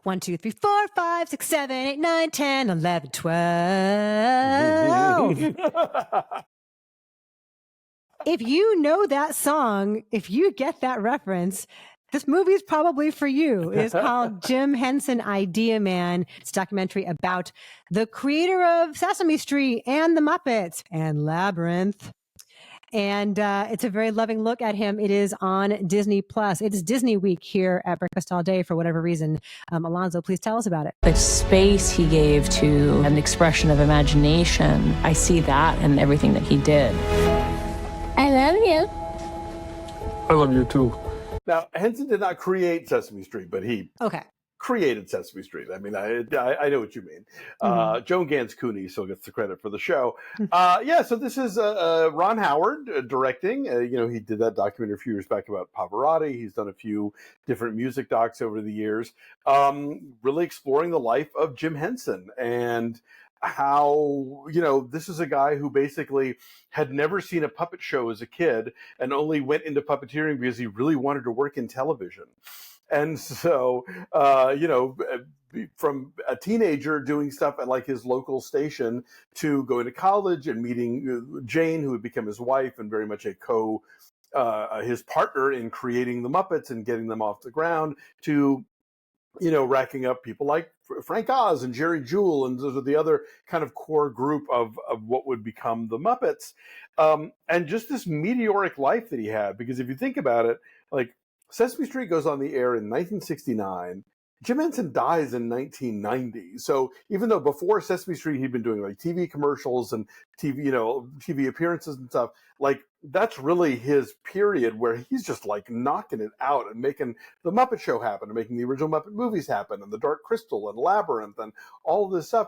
1, 2, 3, 4, 5, 6, 7, 8, 9, 10, 11, 12. If you know that song, if you get that reference, this movie is probably for you. It is called Jim Henson Idea Man. It's a documentary about the creator of Sesame Street and the Muppets and Labyrinth. And it's a very loving look at him. It is on Disney Plus. It's Disney Week here at Breakfast All Day for whatever reason. Alonso, please tell us about it. The space he gave to an expression of imagination, I see that in everything that he did. I love you. I love you too. Now, Henson did not create Sesame Street, but he created Sesame Street. I mean, I know what you mean. Joan Gans Cooney still gets the credit for the show. So this is Ron Howard directing. He did that documentary a few years back about Pavarotti. He's done a few different music docs over the years, really exploring the life of Jim Henson and how, this is a guy who basically had never seen a puppet show as a kid and only went into puppeteering because he really wanted to work in television. And so, from a teenager doing stuff at like his local station to going to college and meeting Jane, who would become his wife and very much his partner in creating the Muppets and getting them off the ground, to racking up people like Frank Oz and Jerry Jewell, and those are the other kind of core group of what would become the Muppets. And just this meteoric life that he had, because if you think about it, like Sesame Street goes on the air in 1969. Jim Henson dies in 1990. So even though before Sesame Street, he'd been doing like TV commercials and TV appearances and stuff, like that's really his period where he's just like knocking it out and making the Muppet Show happen and making the original Muppet movies happen and the Dark Crystal and Labyrinth and all of this stuff.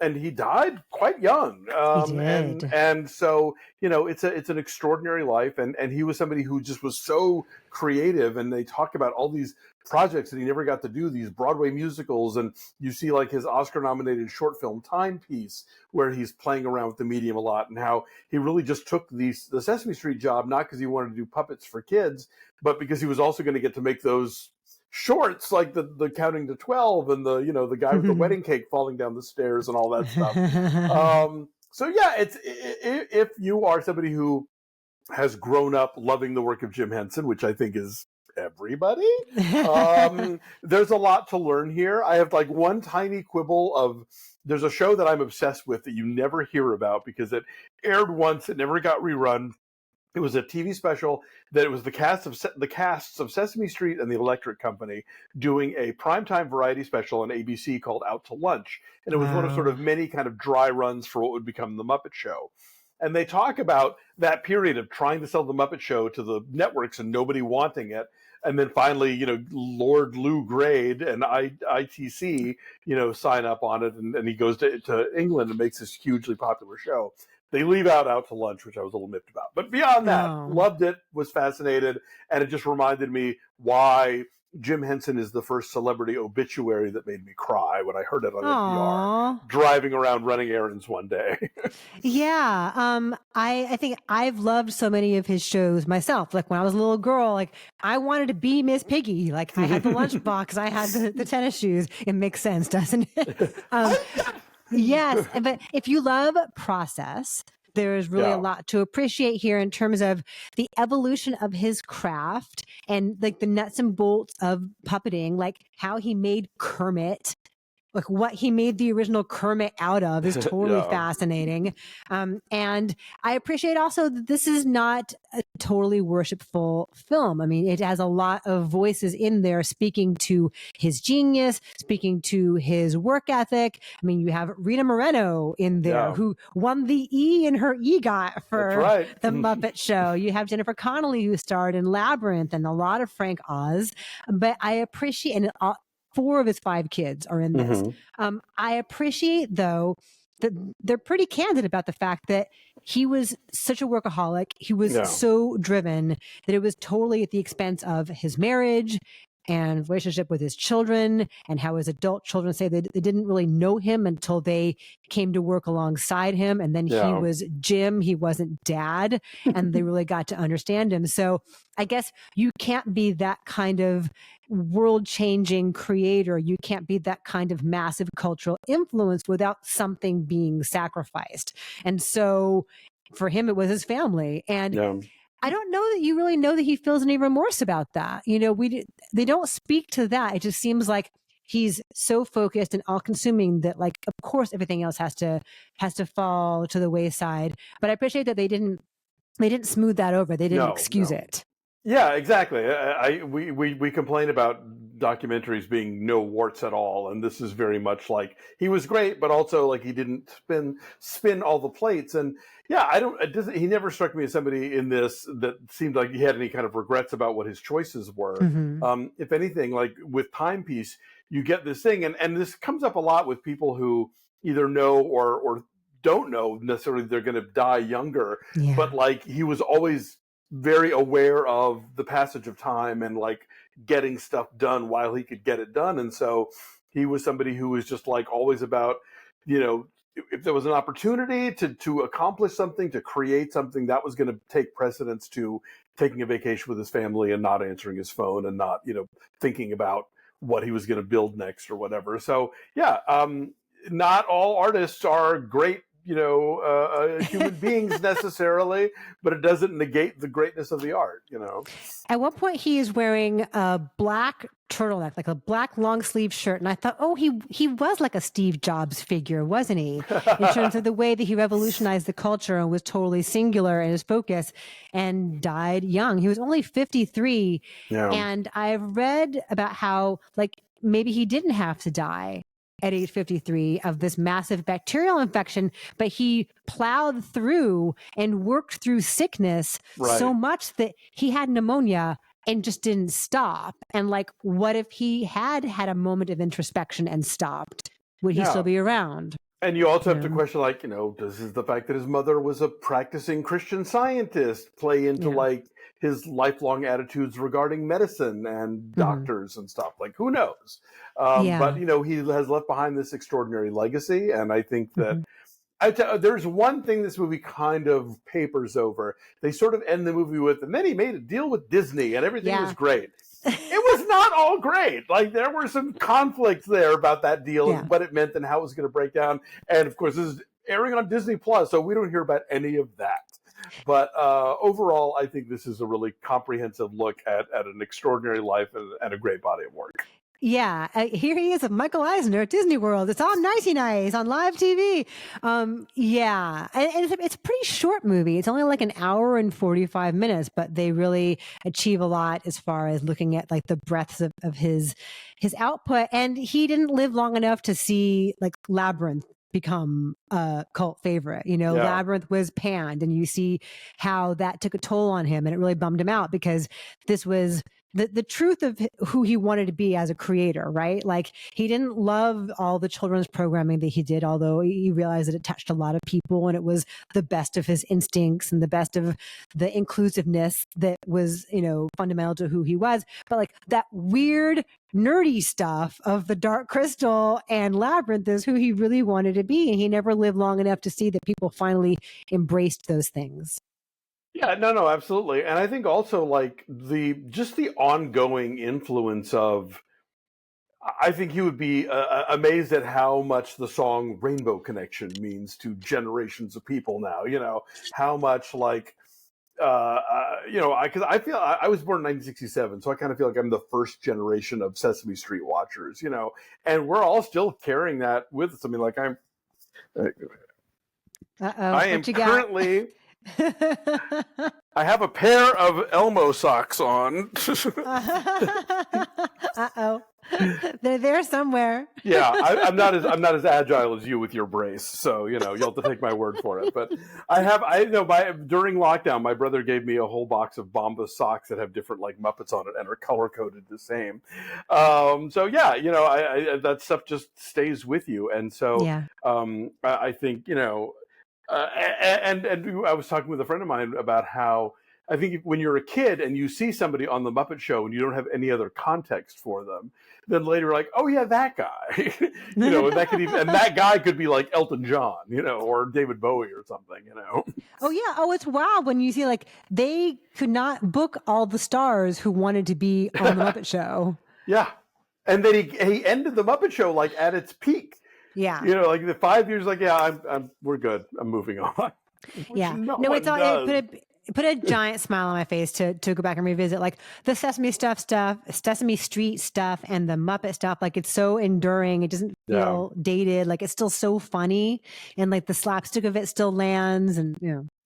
And he died quite young. He did. And so, it's an extraordinary life. And he was somebody who just was so creative. And they talk about all these projects that he never got to do, these Broadway musicals. And you see like his Oscar-nominated short film Timepiece, where he's playing around with the medium a lot, and how he really just took the Sesame Street job, not because he wanted to do puppets for kids, but because he was also going to get to make those shorts, like the counting to 12 and the guy with the wedding cake falling down the stairs and all that stuff. It's if you are somebody who has grown up loving the work of Jim Henson, which I think is everybody, there's a lot to learn here. I have like one tiny quibble of, there's a show that I'm obsessed with that you never hear about because it aired once, it never got rerun. It was a TV special that it was the casts of Sesame Street and the Electric Company doing a primetime variety special on ABC called Out to Lunch. And it was one of sort of many kind of dry runs for what would become the Muppet Show. And they talk about that period of trying to sell the Muppet Show to the networks and nobody wanting it. And then finally, Lord Lou Grade and ITC, sign up on it. And he goes to England and makes this hugely popular show. They leave Out to Lunch, which I was a little miffed about. But beyond that, loved it, was fascinated, and it just reminded me why Jim Henson is the first celebrity obituary that made me cry when I heard it on NPR, driving around running errands one day. I think I've loved so many of his shows myself. Like when I was a little girl, like I wanted to be Miss Piggy. Like I had the lunchbox, I had the tennis shoes. It makes sense, doesn't it? Yes, but if you love process, there's really a lot to appreciate here in terms of the evolution of his craft and like the nuts and bolts of puppeting, like how he made Kermit. Like what he made the original Kermit out of is totally fascinating. And I appreciate also that this is not a totally worshipful film. I mean, it has a lot of voices in there speaking to his genius, speaking to his work ethic. I mean, you have Rita Moreno in there who won the E in her EGOT for the Muppet Show. You have Jennifer Connelly who starred in Labyrinth and a lot of Frank Oz. But I appreciate, and 4 of his 5 kids are in this. I appreciate, though, that they're pretty candid about the fact that he was such a workaholic. He was so driven that it was totally at the expense of his marriage and relationship with his children, and how his adult children say they didn't really know him until they came to work alongside him. And then he was Jim, he wasn't Dad, and they really got to understand him. So I guess you can't be that kind of world-changing creator. You can't be that kind of massive cultural influence without something being sacrificed. And so for him, it was his family. And I don't know that you really know that he feels any remorse about that. You know, they don't speak to that. It just seems like he's so focused and all-consuming that, like, of course, everything else has to fall to the wayside. But I appreciate that they didn't smooth that over. They didn't excuse it. Yeah, exactly. We complain about documentaries being no warts at all, and this is very much like he was great, but also like he didn't spin all the plates. And yeah, he never struck me as somebody in this that seemed like he had any kind of regrets about what his choices were. Mm-hmm. If anything, like with Timepiece, you get this thing, and this comes up a lot with people who either know or don't know necessarily they're going to die younger, but like he was always very aware of the passage of time and like getting stuff done while he could get it done. And so he was somebody who was just like always about, you know, if there was an opportunity to accomplish something, to create something, that was going to take precedence to taking a vacation with his family and not answering his phone and not, you know, thinking about what he was going to build next or whatever. So yeah, not all artists are great, you know, human beings necessarily, but it doesn't negate the greatness of the art, you know. At one point, he is wearing a black turtleneck, like a black long sleeve shirt. And I thought, oh, he was like a Steve Jobs figure, wasn't he? In terms of the way that he revolutionized the culture and was totally singular in his focus, and died young. He was only 53. Yeah. And I've read about how, like, maybe he didn't have to die at age 53 of this massive bacterial infection, but he plowed through and worked through sickness so much that he had pneumonia and just didn't stop. And like, what if he had a moment of introspection and stopped? Would he still be around? And you also have to question, like, you know, does the fact that his mother was a practicing Christian Scientist play into like his lifelong attitudes regarding medicine and doctors and stuff? Like, who knows? But, you know, he has left behind this extraordinary legacy. And I think that there's one thing this movie kind of papers over. They sort of end the movie with, and then he made a deal with Disney and everything was great. It was not all great. Like, there were some conflicts there about that deal and what it meant and how it was going to break down. And of course, this is airing on Disney Plus, so we don't hear about any of that. But overall, I think this is a really comprehensive look at an extraordinary life and a great body of work. Yeah, here he is with Michael Eisner at Disney World. It's on Nicey Nice on live TV. Yeah, and it's a pretty short movie. It's only like an hour and 45 minutes, but they really achieve a lot as far as looking at like the breadth of his output. And he didn't live long enough to see like Labyrinth become a cult favorite. You know, Labyrinth was panned, and you see how that took a toll on him, and it really bummed him out because this was the truth of who he wanted to be as a creator, right? Like, he didn't love all the children's programming that he did, although he realized that it touched a lot of people and it was the best of his instincts and the best of the inclusiveness that was, you know, fundamental to who he was. But like that weird, nerdy stuff of the Dark Crystal and Labyrinth is who he really wanted to be. And he never lived long enough to see that people finally embraced those things. Yeah, no, absolutely. And I think also like the ongoing influence of, I think he would be amazed at how much the song Rainbow Connection means to generations of people now, you know, how much like, you know, because I feel I was born in 1967, so I kind of feel like I'm the first generation of Sesame Street watchers, you know, and we're all still carrying that with us. I mean, like I am currently... I have a pair of Elmo socks on. Uh-oh. They're there somewhere. Yeah, I'm not as agile as you with your brace, so you know you'll have to take my word for it. But during lockdown, my brother gave me a whole box of Bombas socks that have different like Muppets on it and are color coded the same. So yeah, you know, I that stuff just stays with you, and so I think you know. And I was talking with a friend of mine about how I think when you're a kid and you see somebody on the Muppet Show and you don't have any other context for them, then later like, oh yeah, that guy, and that could even, and that guy could be like Elton John, or David Bowie or something, Oh yeah. Oh, it's wild when you see like they could not book all the stars who wanted to be on the Muppet Show. Yeah, and then he ended the Muppet Show like at its peak. Yeah. Like the 5 years, like we're good. I'm moving on. Yeah. No, it's all it put a giant smile on my face to go back and revisit like the Sesame Street stuff, and the Muppet stuff. Like it's so enduring. It doesn't feel dated. Like it's still so funny, and like the slapstick of it still lands, and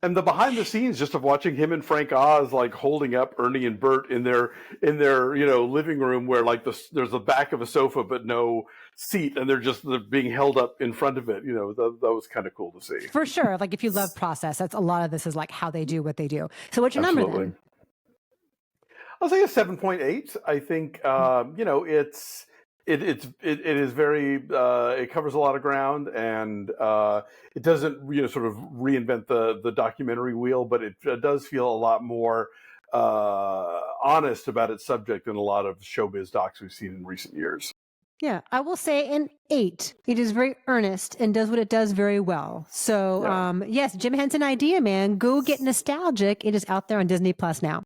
And the behind the scenes just of watching him and Frank Oz like holding up Ernie and Bert in their living room where like there's the back of a sofa but no seat, and they're being held up in front of it. That was kind of cool to see. for sure. Like if you love process, that's a lot of this is like how they do what they do. So what's your number then? I'll say a 7.8. I think it is very it covers a lot of ground, and it doesn't sort of reinvent the documentary wheel, but it does feel a lot more honest about its subject than a lot of showbiz docs we've seen in recent years. Yeah, I will say an 8. It is very earnest and does what it does very well. So yes, Jim Henson Idea Man, go get nostalgic. It is out there on Disney Plus now.